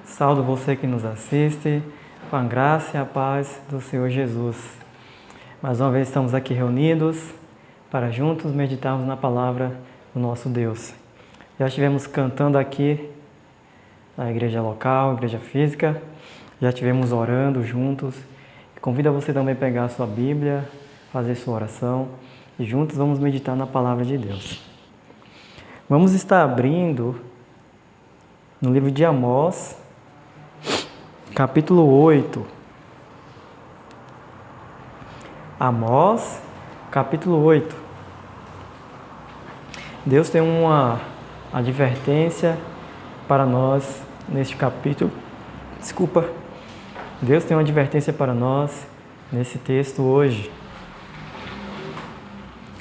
Saúdo você que nos assiste, com a graça e a paz do Senhor Jesus. Mais uma vez estamos aqui reunidos para juntos meditarmos na palavra do nosso Deus. Já estivemos cantando aqui na igreja local, igreja física, já estivemos orando juntos. Convido você também a pegar a sua Bíblia, fazer sua oração e juntos vamos meditar na palavra de Deus. Vamos estar abrindo no livro de Amós, capítulo 8. Amós, capítulo 8. Deus tem uma advertência para nós neste capítulo. Deus tem uma advertência para nós nesse texto hoje.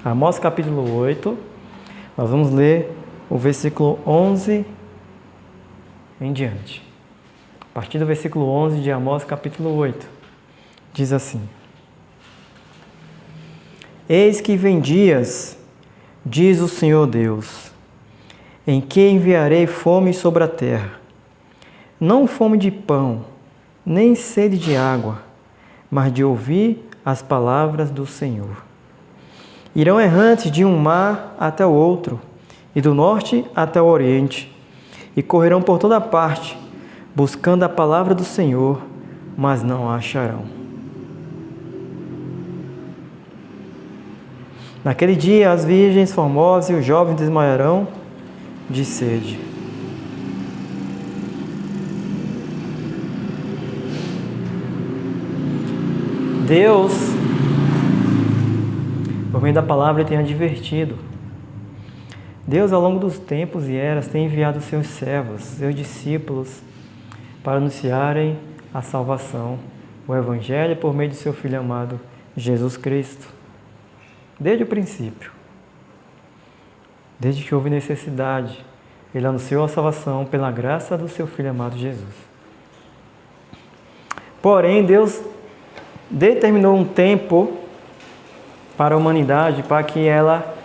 Amós, capítulo 8. Nós vamos ler o versículo 11 em diante. A partir do versículo 11 de Amós, capítulo 8, diz assim: Eis que vem dias, diz o Senhor Deus, em que enviarei fome sobre a terra, não fome de pão, nem sede de água, mas de ouvir as palavras do Senhor. Irão errantes de um mar até o outro, e do norte até o oriente, e correrão por toda parte, buscando a palavra do Senhor, mas não a acharão. Naquele dia as virgens formosas e os jovens desmaiarão de sede. Deus, por meio da palavra, tem advertido. Deus, ao longo dos tempos e eras, tem enviado seus servos, seus discípulos, para anunciarem a salvação, o Evangelho por meio de seu Filho amado, Jesus Cristo. Desde o princípio, desde que houve necessidade, Ele anunciou a salvação pela graça do seu Filho amado Jesus. Porém, Deus determinou um tempo para a humanidade, para que ela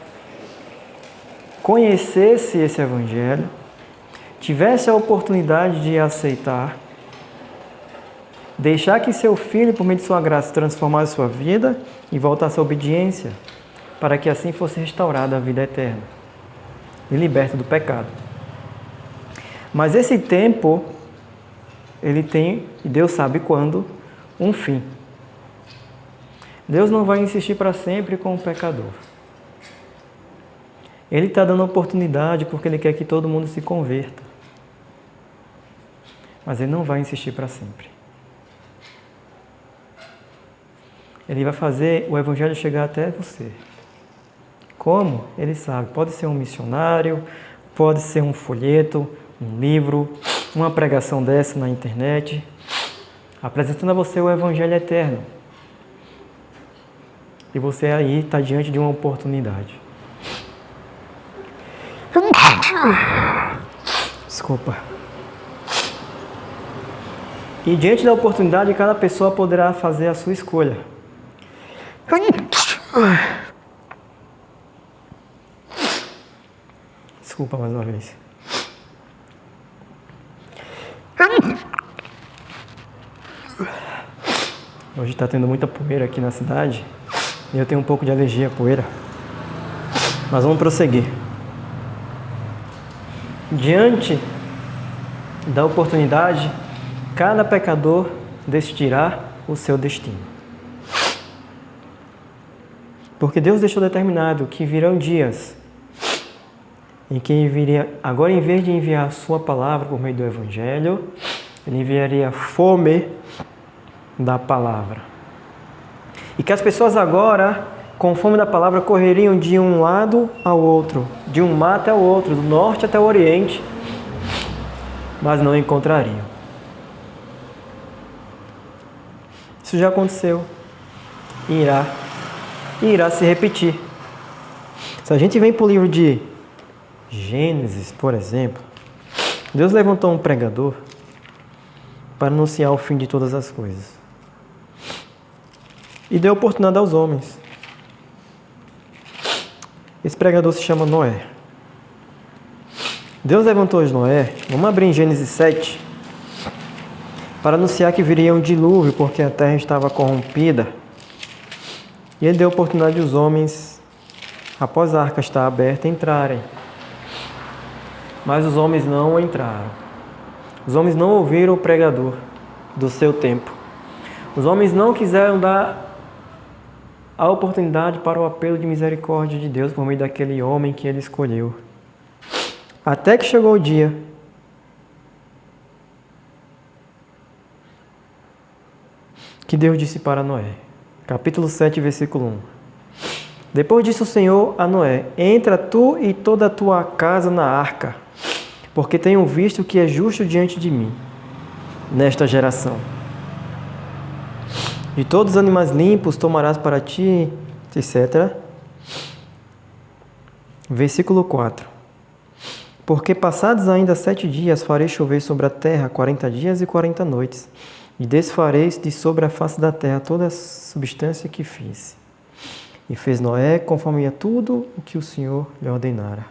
conhecesse esse Evangelho, tivesse a oportunidade de aceitar, deixar que seu Filho, por meio de sua graça, transformasse sua vida e voltasse à obediência, para que assim fosse restaurada a vida eterna e liberta do pecado. Mas esse tempo, ele tem, e Deus sabe quando, um fim. Deus não vai insistir para sempre com o pecador. Ele está dando oportunidade porque Ele quer que todo mundo se converta. Mas Ele não vai insistir para sempre. Ele vai fazer o Evangelho chegar até você. Como? Ele sabe. Pode ser um missionário, pode ser um folheto, um livro, uma pregação dessa na internet, apresentando a você o Evangelho eterno. E você aí está diante de uma oportunidade. Desculpa. E diante da oportunidade, cada pessoa poderá fazer a sua escolha. Desculpa mais uma vez. Hoje está tendo muita poeira aqui na cidade e eu tenho um pouco de alergia à poeira. Mas vamos prosseguir. Diante da oportunidade, cada pecador decidirá o seu destino. Porque Deus deixou determinado que virão dias em que enviaria, agora em vez de enviar a sua palavra por meio do Evangelho, Ele enviaria fome da palavra. E que as pessoas agora, com fome da palavra, correriam de um lado ao outro, de um mar até o outro, do norte até o oriente, mas não encontrariam. Isso já aconteceu e irá se repetir. Se a gente vem para o livro de Gênesis, por exemplo, Deus levantou um pregador para anunciar o fim de todas as coisas. E deu oportunidade aos homens. Esse pregador se chama Noé. Deus levantou Noé. Vamos abrir em Gênesis 7. para anunciar que viria um dilúvio, porque a terra estava corrompida. E ele deu oportunidade aos homens, após a arca estar aberta, entrarem. Mas os homens não entraram. Os homens não ouviram o pregador do seu tempo. Os homens não quiseram dar a oportunidade para o apelo de misericórdia de Deus por meio daquele homem que ele escolheu. Até que chegou o dia que Deus disse para Noé. Capítulo 7, versículo 1. Depois disse o Senhor a Noé: entra tu e toda a tua casa na arca, porque tenho visto que é justo diante de mim, nesta geração. De todos os animais limpos tomarás para ti, etc. Versículo 4. Porque passados ainda 7 dias farei chover sobre a terra 40 dias e 40 noites, e desfareis de sobre a face da terra toda a substância que fiz. E fez Noé conforme a tudo o que o Senhor lhe ordenara.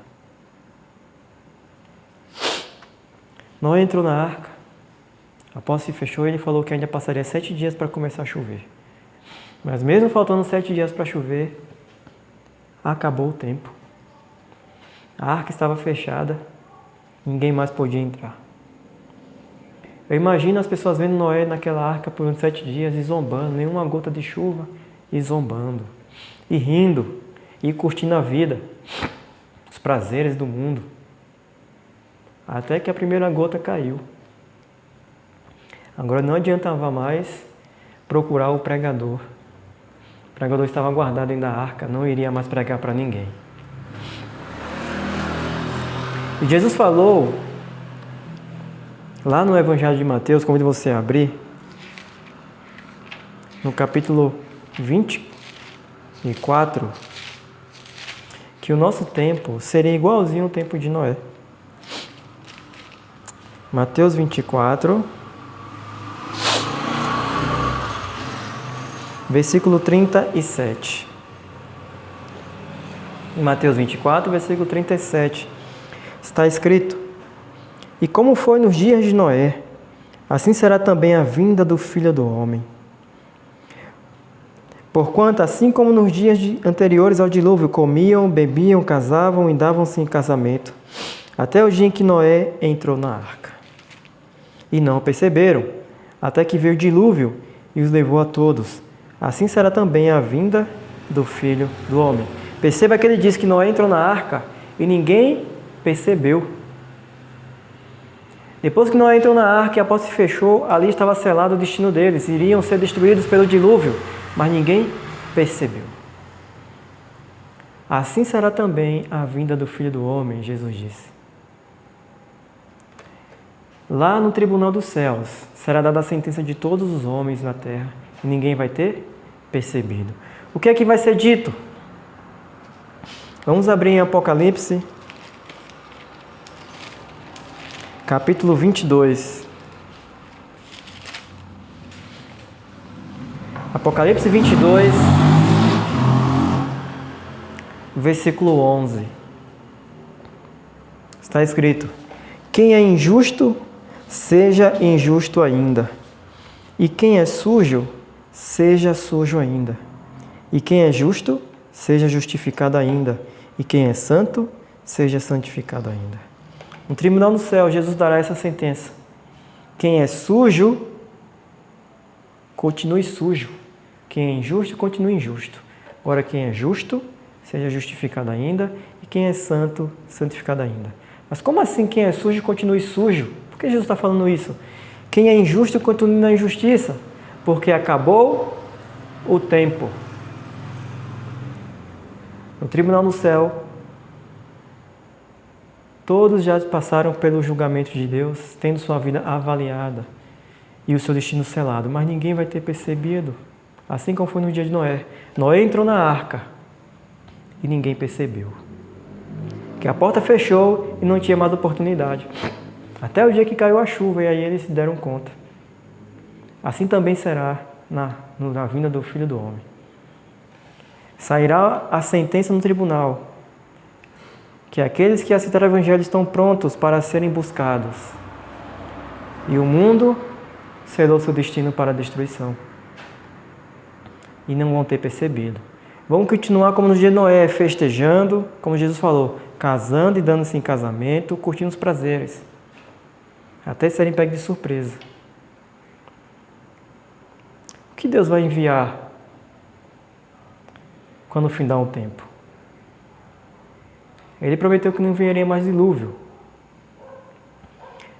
Noé entrou na arca. Após se fechou, ele falou que ainda passaria 7 dias para começar a chover. Mas mesmo faltando 7 dias para chover, acabou o tempo. A arca estava fechada, ninguém mais podia entrar. Eu imagino as pessoas vendo Noé naquela arca por uns 7 dias e zombando, nenhuma gota de chuva, e zombando, e rindo, e curtindo a vida, os prazeres do mundo. Até que a primeira gota caiu. Agora não adiantava mais procurar o pregador. O pregador estava guardado dentro da arca, não iria mais pregar para ninguém. E Jesus falou, lá no Evangelho de Mateus, convido você a abrir, no capítulo 24, que o nosso tempo seria igualzinho ao tempo de Noé. Mateus 24, versículo 37. Em Mateus 24, versículo 37, está escrito: e como foi nos dias de Noé, assim será também a vinda do Filho do Homem. Porquanto, assim como nos dias anteriores ao dilúvio, comiam, bebiam, casavam e davam-se em casamento, até o dia em que Noé entrou na arca. E não perceberam, até que veio o dilúvio e os levou a todos. Assim será também a vinda do Filho do Homem. Perceba que ele diz que Noé entrou na arca e ninguém percebeu. Depois que Noé entrou na arca e a porta se fechou, ali estava selado o destino deles. Iriam ser destruídos pelo dilúvio, mas ninguém percebeu. Assim será também a vinda do Filho do Homem, Jesus disse. Lá no tribunal dos céus será dada a sentença de todos os homens na terra e ninguém vai ter percebido. O que é que vai ser dito? Vamos abrir em Apocalipse, capítulo 22. Apocalipse 22, versículo 11. Está escrito: quem é injusto, seja injusto ainda. E quem é sujo, seja sujo ainda. E quem é justo, seja justificado ainda. E quem é santo, seja santificado ainda. No tribunal no céu, Jesus dará essa sentença. Quem é sujo, continue sujo. Quem é injusto, continue injusto. Agora, quem é justo, seja justificado ainda. E quem é santo, santificado ainda. Mas como assim quem é sujo, continue sujo? Por que Jesus está falando isso? Quem é injusto, continue na injustiça. Porque acabou o tempo. No tribunal no céu, todos já passaram pelo julgamento de Deus, tendo sua vida avaliada e o seu destino selado, mas ninguém vai ter percebido, assim como foi no dia de Noé. Noé entrou na arca e ninguém percebeu. Que a porta fechou e não tinha mais oportunidade. Até o dia que caiu a chuva e aí eles se deram conta. Assim também será na vinda do Filho do Homem. Sairá a sentença no tribunal, que aqueles que aceitaram o Evangelho estão prontos para serem buscados. E o mundo selou seu destino para a destruição. E não vão ter percebido. Vão continuar como no dia de Noé, festejando, como Jesus falou, casando e dando-se em casamento, curtindo os prazeres, até serem pegos de surpresa. O que Deus vai enviar quando findar o tempo? Ele prometeu que não enviaria mais dilúvio.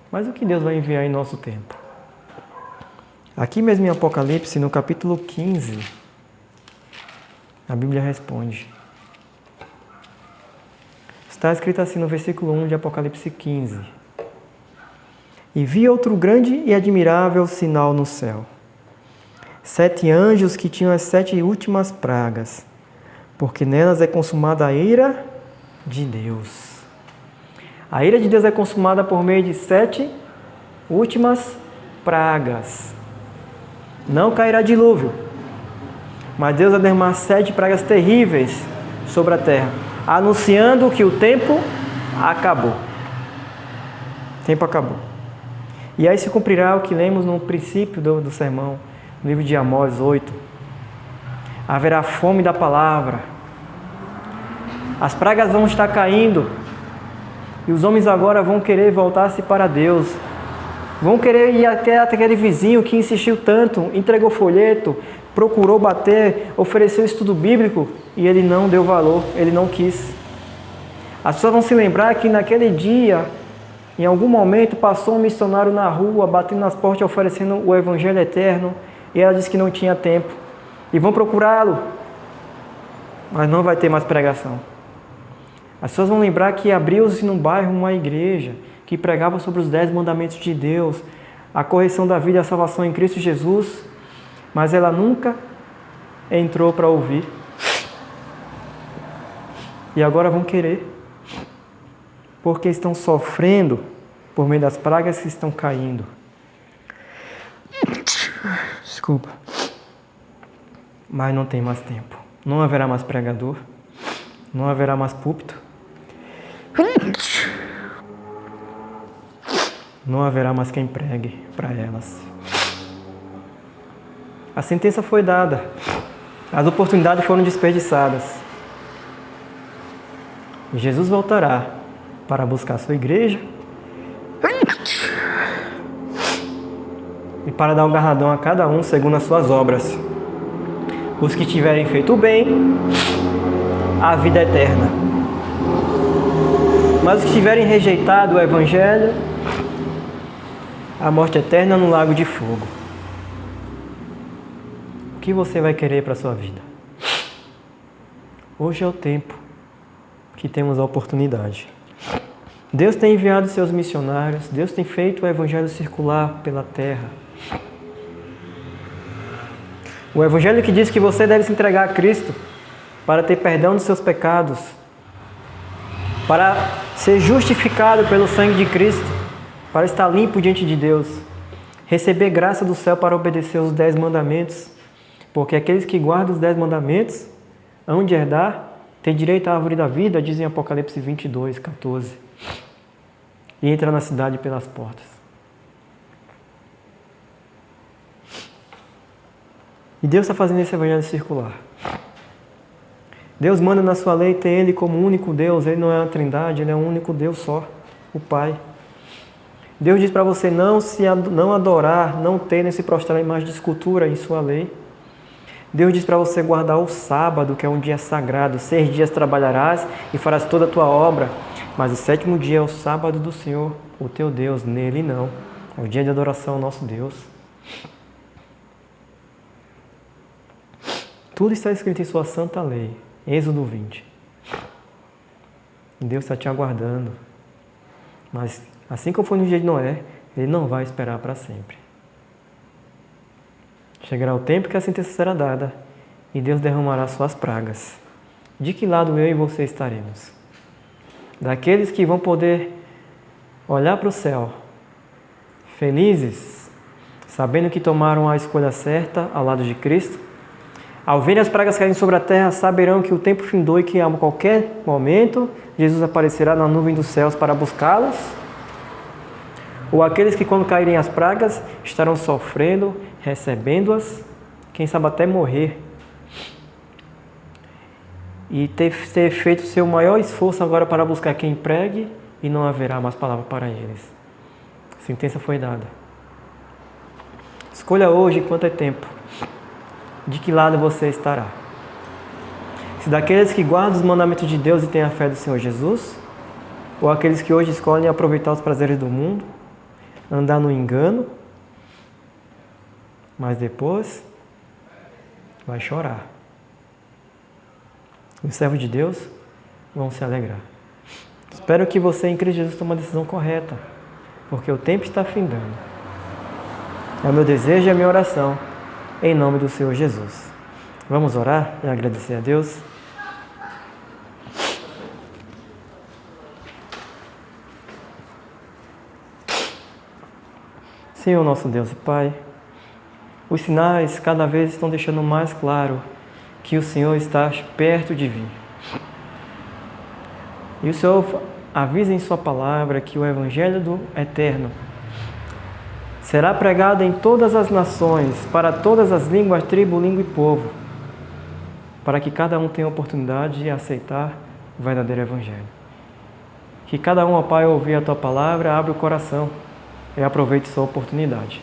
Mas o que Deus vai enviar em nosso tempo? Aqui mesmo em Apocalipse, no capítulo 15, a Bíblia responde. Está escrito assim no versículo 1 de Apocalipse 15. E vi outro grande e admirável sinal no céu. 7 anjos que tinham as 7 últimas pragas, porque nelas é consumada a ira de Deus. A ira de Deus é consumada por meio de 7 últimas pragas. Não cairá dilúvio, mas Deus vai derramar 7 pragas terríveis sobre a terra, anunciando que o tempo acabou. O tempo acabou. E aí se cumprirá o que lemos no princípio do sermão, no livro de Amós 8. Haverá fome da palavra. As pragas vão estar caindo. E os homens agora vão querer voltar-se para Deus. Vão querer ir até aquele vizinho que insistiu tanto, entregou folheto, procurou bater, ofereceu estudo bíblico e ele não deu valor, ele não quis. As pessoas vão se lembrar que naquele dia, em algum momento, passou um missionário na rua, batendo nas portas, oferecendo o Evangelho eterno, e ela disse que não tinha tempo. E vão procurá-lo, mas não vai ter mais pregação. As pessoas vão lembrar que abriu-se num bairro uma igreja que pregava sobre os 10 mandamentos de Deus, a correção da vida e a salvação em Cristo Jesus, mas ela nunca entrou para ouvir. E agora vão querer, porque estão sofrendo por meio das pragas que estão caindo. Desculpa. Mas não tem mais tempo. Não haverá mais pregador. Não haverá mais púlpito. Não haverá mais quem pregue para elas. A sentença foi dada. As oportunidades foram desperdiçadas. E Jesus voltará para buscar a sua igreja e para dar um galardão a cada um segundo as suas obras. Os que tiverem feito o bem, a vida eterna. Mas os que tiverem rejeitado o Evangelho, a morte eterna no lago de fogo. O que você vai querer para a sua vida? Hoje é o tempo que temos a oportunidade. Deus tem enviado seus missionários, Deus tem feito o Evangelho circular pela terra. O Evangelho que diz que você deve se entregar a Cristo para ter perdão dos seus pecados, para ser justificado pelo sangue de Cristo, para estar limpo diante de Deus, receber graça do céu para obedecer os 10 mandamentos, porque aqueles que guardam os 10 mandamentos hão de herdar, têm direito à árvore da vida, diz em Apocalipse 22, 14, e entra na cidade pelas portas. E Deus está fazendo esse evangelho circular. Deus manda na sua lei ter Ele como único Deus. Ele não é uma trindade, Ele é um único Deus só, o Pai. Deus diz para você não adorar, não ter, nem se prostrar em imagem de escultura em sua lei. Deus diz para você guardar o sábado, que é um dia sagrado. 6 dias trabalharás e farás toda a tua obra, mas o 7º dia é o sábado do Senhor, o teu Deus. Nele não. É o dia de adoração ao nosso Deus. Tudo está escrito em sua santa lei. Êxodo 20. Deus está te aguardando. Mas, assim como foi no dia de Noé, Ele não vai esperar para sempre. Chegará o tempo que a sentença será dada e Deus derramará suas pragas. De que lado eu e você estaremos? Daqueles que vão poder olhar para o céu, felizes, sabendo que tomaram a escolha certa ao lado de Cristo? Ao verem as pragas caírem sobre a terra, saberão que o tempo findou e que a qualquer momento Jesus aparecerá na nuvem dos céus para buscá-los? Ou aqueles que, quando caírem as pragas, estarão sofrendo, recebendo-as, quem sabe até morrer. E ter feito o seu maior esforço agora para buscar quem pregue, e não haverá mais palavra para eles. A sentença foi dada. Escolha hoje, enquanto é tempo, de que lado você estará. Se daqueles que guardam os mandamentos de Deus e têm a fé do Senhor Jesus, ou aqueles que hoje escolhem aproveitar os prazeres do mundo, andar no engano, mas depois vai chorar. Os servos de Deus vão se alegrar. Espero que você, em Cristo Jesus, tome uma decisão correta, porque o tempo está findando. É o meu desejo e a minha oração, em nome do Senhor Jesus. Vamos orar e agradecer a Deus? Senhor, nosso Deus e Pai, os sinais cada vez estão deixando mais claro que o Senhor está perto de vir. E o Senhor avisa em sua palavra que o Evangelho do Eterno será pregado em todas as nações, para todas as línguas, tribo, língua e povo, para que cada um tenha a oportunidade de aceitar o verdadeiro Evangelho. Que cada um, ó Pai, ao ouvir a Tua palavra, abra o coração e aproveite sua oportunidade.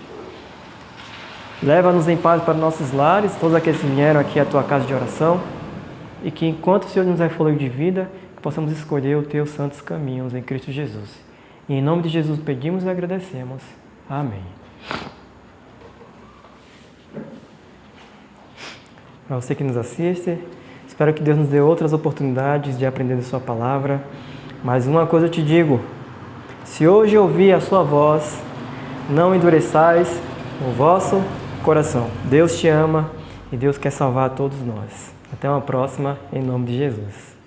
Leva-nos em paz para nossos lares, todos aqueles que vieram aqui à Tua casa de oração, e que enquanto o Senhor nos dá fôlego de vida, que possamos escolher os Teus santos caminhos em Cristo Jesus. E em nome de Jesus pedimos e agradecemos. Amém. Para você que nos assiste, espero que Deus nos dê outras oportunidades de aprender de Sua palavra. Mas uma coisa eu te digo, se hoje ouvir a Sua voz, não endureçais o vosso coração. Deus te ama e Deus quer salvar todos nós. Até uma próxima, em nome de Jesus.